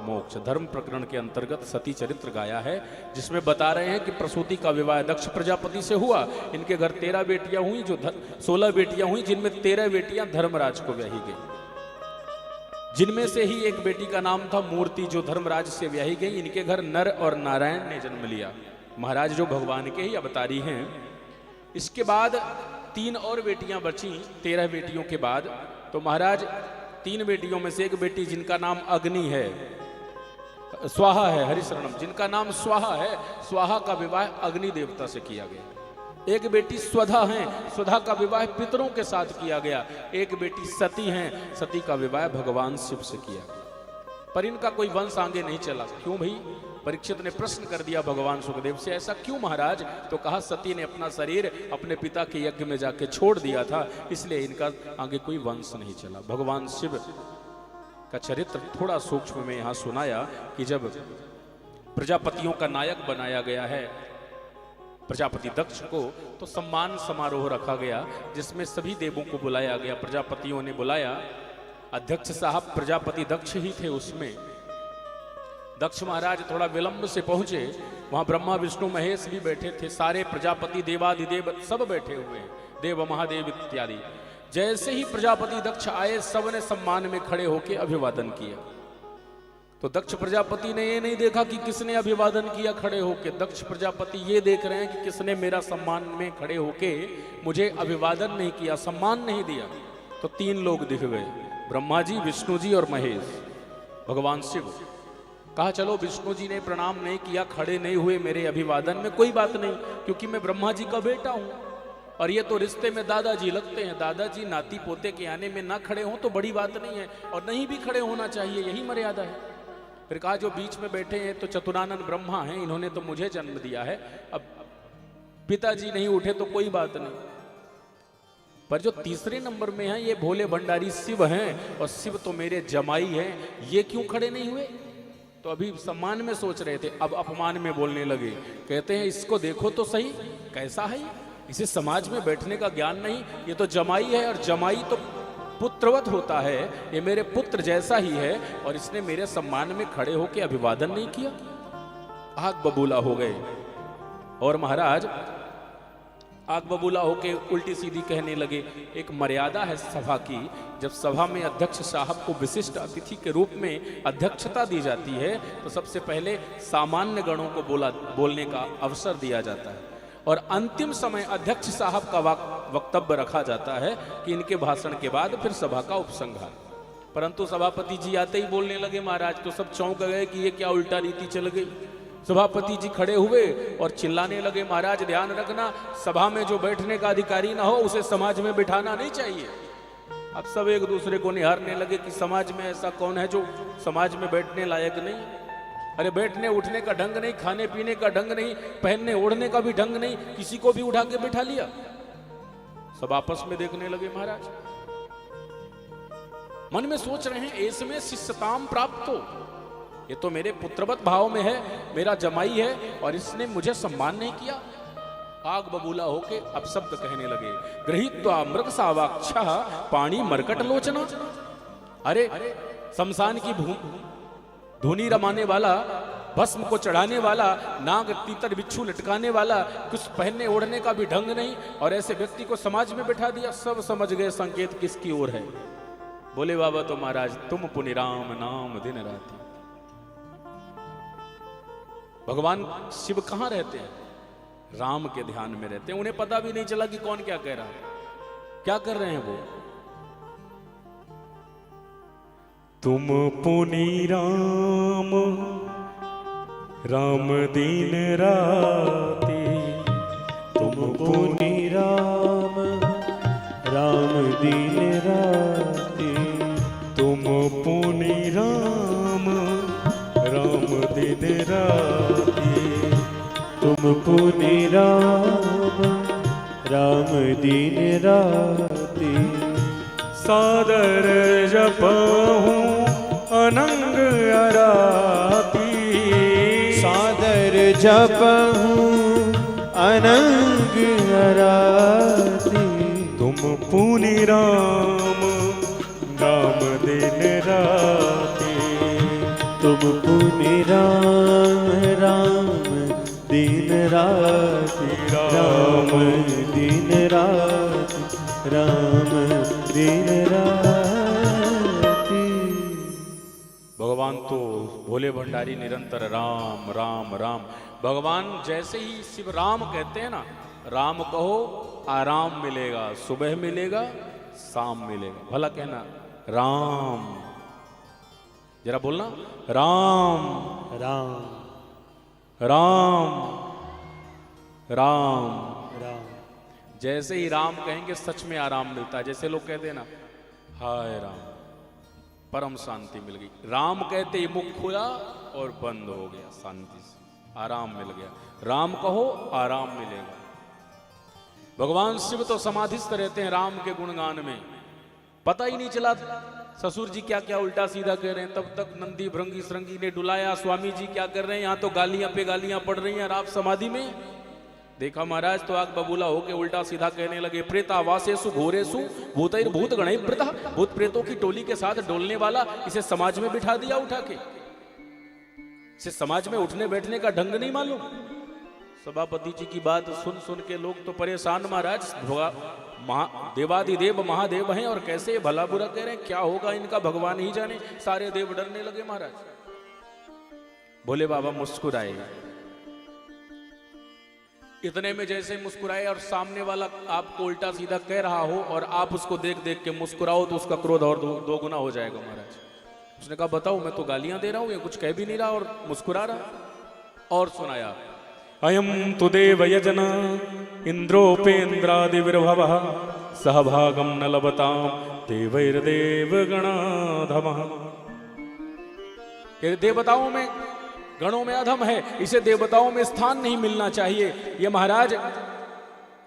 मोक्ष धर्म प्रकरण के अंतर्गत सती चरित्र गाया है, जिसमें बता रहे हैं कि प्रसूति का विवाह दक्ष प्रजापति से हुआ। इनके घर 13 बेटियां हुई, जो 16 बेटियां हुई, जिनमें 13 बेटियां धर्मराज को ब्याही गई, जिनमें से ही एक बेटी का नाम था मूर्ति, जो धर्मराज से ब्याही गई। इनके घर नर और नारायण ने जन्म लिया। महाराज जो भगवान के ही अवतारी हैं। इसके बाद 3 और बेटियां बची 13 बेटियों के बाद। तो महाराज 3 बेटियों में से एक बेटी जिनका नाम अग्नि है, स्वाहा है, हरिशरणम, जिनका नाम स्वाहा है, स्वाहा का विवाह अग्नि देवता से किया गया। एक बेटी स्वधा है, स्वधा का विवाह पितरों के साथ किया गया। एक बेटी सती हैं, सती का विवाह भगवान शिव से किया गया। पर इनका कोई वंश आगे नहीं चला। क्यों भाई? परीक्षित ने प्रश्न कर दिया भगवान सुखदेव से, ऐसा क्यों महाराज? तो कहा सती ने अपना शरीर अपने पिता के यज्ञ में जाके छोड़ दिया था, इसलिए इनका आगे कोई वंश नहीं चला। भगवान शिव का चरित्र थोड़ा सूक्ष्म में यहाँ सुनाया कि जब प्रजापतियों का नायक बनाया गया है प्रजापति दक्ष को, तो सम्मान समारोह रखा गया, जिसमें सभी देवों को बुलाया गया। प्रजापतियों ने बुलाया, अध्यक्ष साहब प्रजापति दक्ष ही थे उसमें। दक्ष महाराज थोड़ा विलंब से पहुंचे, वहां ब्रह्मा विष्णु महेश भी बैठे थे, सारे प्रजापति देवादिदेव सब बैठे हुए हैं, देव महादेव इत्यादि। जैसे ही प्रजापति दक्ष आए, सबने सम्मान में खड़े होकर अभिवादन किया। तो दक्ष प्रजापति ने ये नहीं देखा कि किसने अभिवादन किया खड़े होके। दक्ष प्रजापति ये देख रहे हैं कि किसने मेरा सम्मान में खड़े होके मुझे अभिवादन नहीं किया, सम्मान नहीं दिया। तो 3 लोग दिख गए, ब्रह्मा जी, विष्णु जी और महेश। भगवान शिव कहा चलो, विष्णु जी ने प्रणाम नहीं किया, खड़े नहीं हुए मेरे अभिवादन में, कोई बात नहीं, क्योंकि मैं ब्रह्मा जी का बेटा हूं और ये तो रिश्ते में दादाजी लगते हैं। दादाजी नाती पोते के आने में ना खड़े हों तो बड़ी बात नहीं है, और नहीं भी खड़े होना चाहिए, यही मर्यादा है। फिर कहा जो बीच में बैठे हैं तो चतुरानन ब्रह्मा हैं, इन्होंने तो मुझे जन्म दिया है, अब पिताजी नहीं उठे तो कोई बात नहीं। पर जो तीसरे नंबर में है ये भोले भंडारी शिव हैं, और शिव तो मेरे जमाई हैं, ये क्यों खड़े नहीं हुए? तो अभी सम्मान में सोच रहे थे, अब अपमान में बोलने लगे। कहते हैं इसको देखो तो सही, कैसा है, इसे समाज में बैठने का ज्ञान नहीं, ये तो जमाई है, और जमाई तो पुत्रवत होता है, ये मेरे पुत्र जैसा ही है, और इसने मेरे सम्मान में खड़े होकर अभिवादन नहीं किया। आग बबूला हो गए। और महाराज आग बबूला होके उल्टी सीधी कहने लगे। एक मर्यादा है सभा की, जब सभा में अध्यक्ष साहब को विशिष्ट अतिथि के रूप में अध्यक्षता दी जाती है, तो सबसे पहले सामान्य गणों को बोलने का अवसर दिया जाता है, और अंतिम समय अध्यक्ष साहब का वक्तव्य रखा जाता है कि इनके भाषण के बाद फिर सभा का उपसंहार। परंतु सभापति जी आते ही बोलने लगे महाराज, तो सब चौंक गए कि ये क्या उल्टा रीति चल गई। सभापति जी खड़े हुए और चिल्लाने लगे, महाराज ध्यान रखना, सभा में जो बैठने का अधिकारी ना हो उसे समाज में बिठाना नहीं चाहिए। अब सब एक दूसरे को निहारने लगे कि समाज में ऐसा कौन है जो समाज में बैठने लायक नहीं। अरे बैठने उठने का ढंग नहीं, खाने पीने का ढंग नहीं, पहनने ओढ़ने का भी ढंग नहीं, किसी को भी उठा के बिठा लिया। सब आपस में देखने लगे महाराज, मन में सोच रहे हैं इसमें शिष्यताम प्राप्त हो, ये तो मेरे पुत्रवत भाव में है, मेरा जमाई है, और इसने मुझे सम्मान नहीं किया। आग बबूला होके अब शब्द कहने लगे, गृहीत्वा मृग सावाक्षा पानी मरकट लोचना। अरे शमशान की धूनी रमाने वाला, भस्म को चढ़ाने वाला, नाग तीतर बिच्छू लटकाने वाला, कुछ पहनने ओढ़ने का भी ढंग नहीं, और ऐसे व्यक्ति को समाज में बिठा दिया। सब समझ गए संकेत किसकी ओर है। बोले बाबा तो महाराज तुम पुनि राम नाम दिन राति। भगवान शिव कहां रहते हैं? राम के ध्यान में रहते हैं। उन्हें पता भी नहीं चला कि कौन क्या कह रहा है, क्या कर रहे हैं वो। तुम पुनि राम राम दिन राति, तुम पुनि राम राम दिन राति, तुम पुनि राम राम दिन राति, तुम पुनि राम राम दिन राति। सादर जपहूँ अनंग अराती, सादर जपहूँ अनंग अराती, तुम पुनि राम राम दिन राति, तुम पुनि राम राम दिन राति राम दिन राति राम दिन राति। भगवान तो भोले भंडारी निरंतर राम राम राम। भगवान जैसे ही शिव राम कहते हैं ना, राम कहो आराम मिलेगा, सुबह मिलेगा शाम मिलेगा। भला कहना राम, जरा बोलना राम राम राम राम। राम। जैसे ही राम कहेंगे सच में आराम मिलता है। जैसे लोग कहते हैं ना हाय राम, परम शांति मिल गई। राम कहते ही मुख खुला और बंद हो गया, शांति से आराम मिल गया। राम कहो आराम मिलेगा। भगवान शिव तो समाधिस्थ रहते हैं राम के गुणगान में, पता ही नहीं चला ससुर जी क्या क्या उल्टा सीधा कह रहे हैं। तब तक नंदी भृंगी श्रृंगी ने डुलाया, स्वामी जी क्या कर रहे हैं, यहाँ तो गालियां पे गालियां पड़ रही हैं और आप समाधि में। देखा महाराज तो आग बबूला होके उल्टा सीधा कहने लगे, प्रेतावासेसु घोरेसु भूतैर्भूत गणैः प्रेतः। भूत प्रेतों की टोली के साथ डोलने वाला, इसे समाज में बिठा दिया उठा के। इसे समाज में उठने बैठने का ढंग नहीं मालूम। सभापति जी की बात सुन सुन के लोग तो परेशान। महाराज देवादिदेव महादेव हैं और कैसे ये भला बुरा कह रहे हैं, क्या होगा इनका भगवान ही जाने। सारे देव डरने लगे महाराज। भोले बाबा मुस्कुराए। इतने में जैसे मुस्कुराए और सामने वाला आपको उल्टा सीधा कह रहा हो और आप उसको देख देख के मुस्कुराओ तो उसका क्रोध और दो गुना हो जाएगा महाराज। उसने कहा बताओ मैं तो गालियां दे रहा हूं, ये कुछ कह भी नहीं रहा और मुस्कुरा रहा। और सुनाया, अयम तु देव यजन इंद्रोपेन्द्रादि विर्भवः सहभागम न लभताम देवैर्देव गणाधमः। ये देवताओं में गणों में अधम है, इसे देवताओं में स्थान नहीं मिलना चाहिए। ये महाराज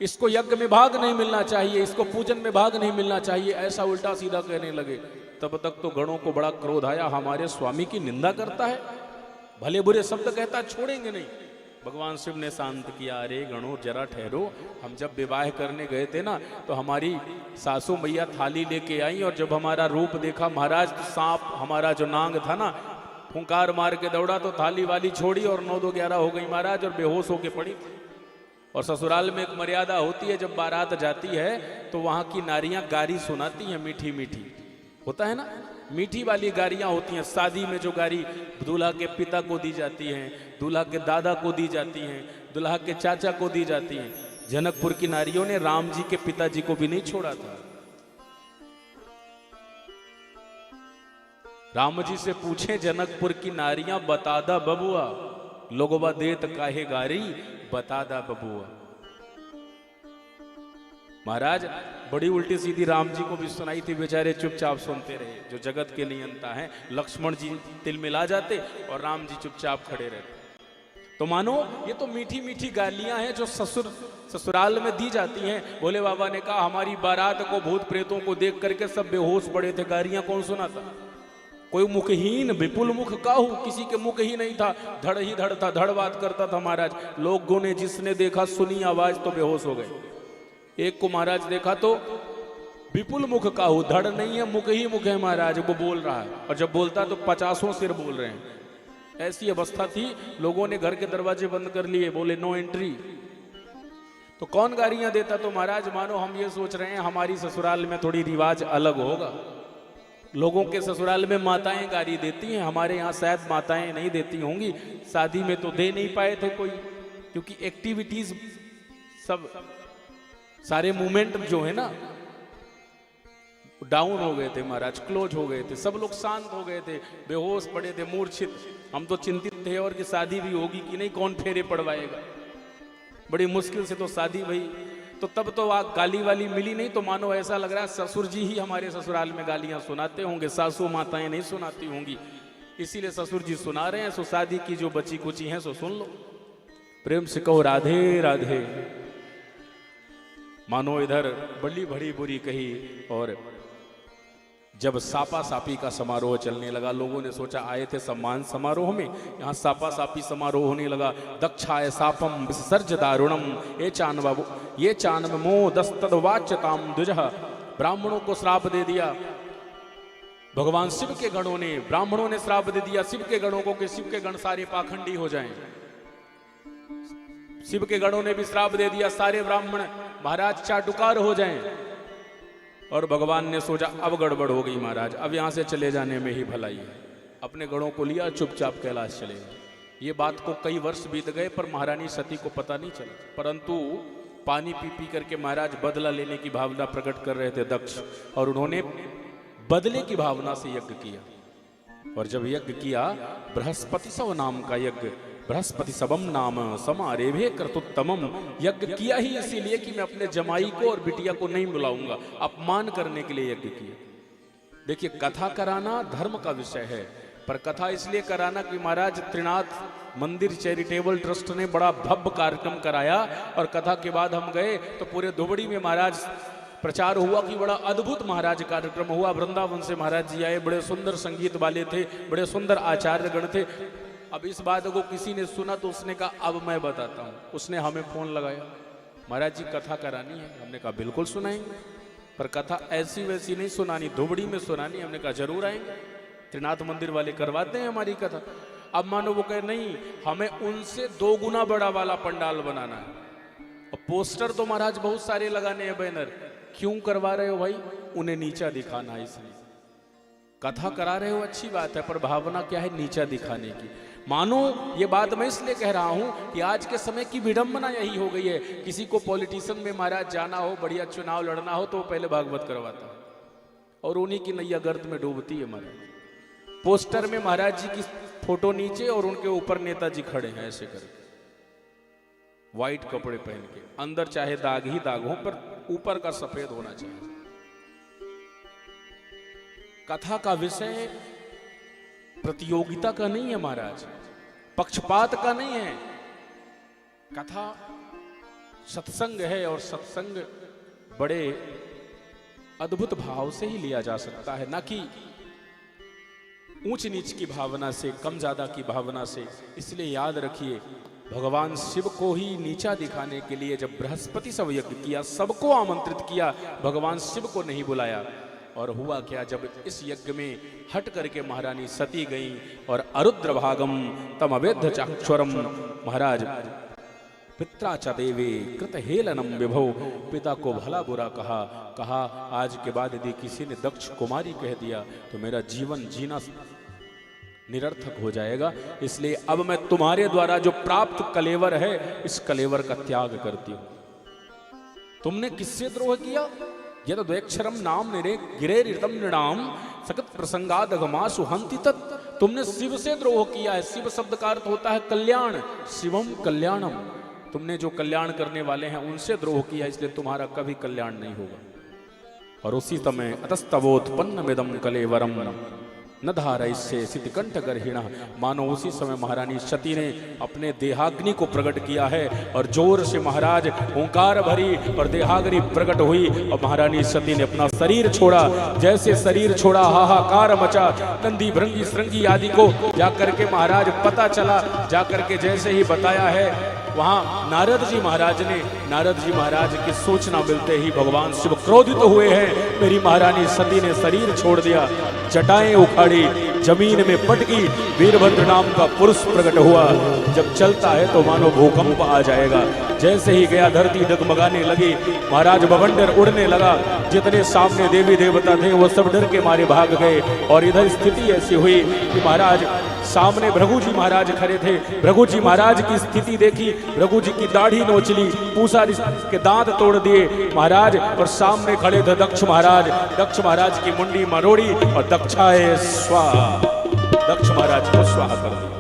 इसको यज्ञ में भाग नहीं मिलना चाहिए, इसको पूजन में भाग नहीं मिलना चाहिए, ऐसा उल्टा सीधा कहने लगे। तब तक तो गणों को बड़ा क्रोध आया, हमारे स्वामी की निंदा करता है, भले बुरे शब्द कहता, छोड़ेंगे नहीं। भगवान शिव ने शांत किया, अरे गणों जरा ठहरो, हम जब विवाह करने गए थे ना तो हमारी सासू मैया थाली लेके आई और जब हमारा रूप देखा महाराज तो सांप हमारा जो नांग था ना फुंकार मार के दौड़ा तो थाली वाली छोड़ी और 9-2-11 हो गई महाराज और बेहोश होके पड़ी। और ससुराल में एक मर्यादा होती है, जब बारात जाती है तो वहां की नारियां गारी सुनाती हैं, मीठी मीठी होता है ना, मीठी वाली गारियां होती हैं। शादी में जो गारी दूल्हा के पिता को दी जाती हैं, दूल्हा के दादा को दी जाती हैं, दूल्हा के चाचा को दी जाती हैं। जनकपुर की नारियों ने राम जी के पिताजी को भी नहीं छोड़ा था। राम जी से पूछे जनकपुर की नारियां, बता दा बबुआ, लोगों देत काहे गारी, बता दा बबुआ। महाराज बड़ी उल्टी सीधी राम जी को भी सुनाई थी, बेचारे चुपचाप सुनते रहे। जो जगत के नियंता हैं, लक्ष्मण जी तिल मिला जाते और राम जी चुपचाप खड़े रहते। तो मानो ये तो मीठी मीठी गालियां हैं जो ससुराल में दी जाती हैं। भोले बाबा ने कहा हमारी बारात को भूत प्रेतों को देख करके सब बेहोश पड़े थे, गालियां कौन सुनाता। कोई मुखहीन विपुल मुख काहू, किसी के मुख ही नहीं था, धड़ ही धड़ था, धड़ बात करता था महाराज। लोगों ने जिसने देखा सुनी आवाज तो बेहोश हो गए। एक को महाराज देखा तो विपुल मुख काहू, धड़ नहीं है मुख ही मुख है महाराज, वो बोल रहा है और जब बोलता तो 50 सिर बोल रहे हैं। ऐसी अवस्था थी, लोगों ने घर के दरवाजे बंद कर लिए, बोले नो एंट्री। तो कौन गालियां देता, तो महाराज मानो हम ये सोच रहे हैं हमारी ससुराल में थोड़ी रिवाज अलग होगा। लोगों के ससुराल में माताएं गाली देती हैं, हमारे यहाँ शायद माताएं नहीं देती होंगी। शादी में तो दे नहीं पाए थे कोई, क्योंकि एक्टिविटीज सब सारे मूवमेंट जो है ना डाउन हो गए थे महाराज, क्लोज हो गए थे, सब लोग शांत हो गए थे, बेहोश पड़े थे, मूर्छित। हम तो चिंतित थे और कि शादी भी होगी कि नहीं, कौन फेरे पड़वाएगा। बड़ी मुश्किल से तो शादी भई। तो तब तो आप गाली वाली मिली नहीं, तो मानो ऐसा लग रहा है ससुर जी ही हमारे ससुराल में गालियां सुनाते होंगे, सासू माताएं नहीं सुनाती होंगी, इसीलिए ससुर जी सुना रहे हैं। सो शादी की जो बची कुची हैं सो सुन लो, प्रेम से कहो राधे राधे। मानो इधर बड़ी बड़ी बुरी कही और जब सापा सापी का समारोह चलने लगा, लोगों ने सोचा आए थे सम्मान समारोह में, यहाँ सापा सापी समारोह होने लगा। दक्षाय सापम विसर्ज दारुणम ये चानम मो दस्तद वाच्यताम द्विजः। ब्राह्मणों को श्राप दे दिया भगवान शिव के गणों ने, ब्राह्मणों ने श्राप दे दिया शिव के गणों को कि शिव के गण सारे पाखंडी हो जाएं। शिव के गणों ने भी श्राप दे दिया सारे ब्राह्मण महाराज चाटुकार हो जाएं। और भगवान ने सोचा अब गड़बड़ हो गई महाराज, अब यहां से चले जाने में ही भलाई है। अपने गणों को लिया, चुपचाप कैलाश चले गए। ये बात को कई वर्ष बीत गए पर महारानी सती को पता नहीं चला। परंतु पानी पी पी करके महाराज बदला लेने की भावना प्रकट कर रहे थे दक्ष, और उन्होंने बदले की भावना से यज्ञ किया। और जब यज्ञ किया, बृहस्पति सव नाम का यज्ञ, बृहस्पति सबम नाम समारेभे कर्तुत्तमम, यज्ञ किया ही इसीलिए कि मैं अपने जमाई को और बिटिया को नहीं बुलाऊंगा, अपमान करने के लिए यज्ञ किया। देखिए, कथा कराना धर्म का विषय है, पर कथा इसलिए कराना कि महाराज त्रिनाथ मंदिर चैरिटेबल ट्रस्ट ने बड़ा भव्य कार्यक्रम कराया, और कथा के बाद हम गए तो पूरे धुबड़ी में महाराज प्रचार हुआ कि बड़ा अद्भुत महाराज कार्यक्रम हुआ। वृंदावन से महाराज जी आए, बड़े सुंदर संगीत वाले थे, बड़े सुंदर आचार्य गण थे। अब इस बात को किसी ने सुना तो उसने कहा अब मैं बताता हूँ। उसने हमें फोन लगाया, महाराज जी कथा करानी है। हमने कहा बिल्कुल सुनाएंगे, पर कथा ऐसी वैसी नहीं सुनानी, धुबड़ी में सुनानी। हमने कहा जरूर आएंगे, त्रिनाथ मंदिर वाले करवाते हैं हमारी कथा। अब मानो वो कहे नहीं, हमें उनसे 2 गुना बड़ा वाला पंडाल बनाना है, और पोस्टर तो महाराज बहुत सारे लगाने हैं, बैनर। क्यों करवा रहे हो भाई? उन्हें नीचा दिखाना है। इसलिए कथा करा रहे हो अच्छी बात है, पर भावना क्या है? नीचा दिखाने की। मानो ये बात मैं इसलिए कह रहा हूं कि आज के समय की विडंबना यही हो गई है। किसी को पॉलिटिशियन में महाराज जाना हो, बढ़िया चुनाव लड़ना हो, तो वो पहले भागवत करवाता है, और उन्हीं की नैया गर्त में डूबती है महाराज। पोस्टर में महाराज जी की फोटो नीचे और उनके ऊपर नेताजी खड़े हैं ऐसे करके, व्हाइट कपड़े पहन के। अंदर चाहे दाग ही दाग हो, पर ऊपर का सफेद होना चाहिए। कथा का विषय प्रतियोगिता का नहीं है महाराज, पक्षपात का नहीं है। कथा सत्संग है, और सत्संग बड़े अद्भुत भाव से ही लिया जा सकता है, ना कि ऊंच नीच की भावना से, कम ज्यादा की भावना से। इसलिए याद रखिए, भगवान शिव को ही नीचा दिखाने के लिए जब बृहस्पति सब यज्ञ किया, सबको आमंत्रित किया, भगवान शिव को नहीं बुलाया। और हुआ क्या, जब इस यज्ञ में हट करके महारानी सती गई और अरुद्र भागम तम अवेद्य चाक्षुरम, महाराज पित्रा च देवे कृत हेलनम विभो, पिता को भला बुरा कहा आज के बाद यदि किसी ने दक्ष कुमारी कह दिया तो मेरा जीवन जीना निरर्थक हो जाएगा। इसलिए अब मैं तुम्हारे द्वारा जो प्राप्त कलेवर है, इस कलेवर का त्याग करती हूं। तुमने किससे द्रोह किया? यद द्वैक्षरम नाम निरे गिरे ऋतम नृणाम सकत प्रसंगादगमासु हंति तत्, तुमने शिव से द्रोह किया है। शिव शब्द का अर्थ होता है कल्याण, शिवम कल्याणम। तुमने जो कल्याण करने वाले हैं उनसे द्रोह किया, इसलिए तुम्हारा कभी कल्याण नहीं होगा। और उसी समय अतस्तवोत्पन्नमिदं कलेवरम न धारयिष्ये सितिकंठ गर्हिणः, मानो उसी समय महारानी सती ने अपने देहाग्नि को प्रकट किया है, और जोर से महाराज ओंकार भरी और देहाग्नि प्रकट हुई, और महारानी सती ने अपना शरीर छोड़ा। जैसे शरीर छोड़ा, हाहाकार मचा। नंदी भृंगी श्रृंगी आदि को जाकर के महाराज पता चला, जाकर के जैसे ही बताया है वहां नारद जी महाराज की सूचना मिलते ही भगवान शिव क्रोधित हुए हैं। मेरी महारानी सती ने शरीर छोड़ दिया, जटाएं उखाड़ी, जमीन में पटकी। वीरभद्र नाम का पुरुष प्रकट हुआ। जब चलता है तो मानो भूकंप आ जाएगा। जैसे ही गया धरती डगमगाने लगी, महाराज बवंडर उड़ने लगा। जितने सामने देवी देवता थे वो सब डर के मारे भाग गए। और इधर स्थिति ऐसी हुई कि महाराज सामने भृगु जी महाराज खड़े थे। भृगु जी महाराज की स्थिति देखी, भृगु जी की दाढ़ी नोच ली, पूसा के दांत तोड़ दिए महाराज। और सामने खड़े थे दक्ष महाराज की मुंडी मरोड़ी और दक्षाए स्वाहा, दक्ष महाराज को स्वाहा कर दिया।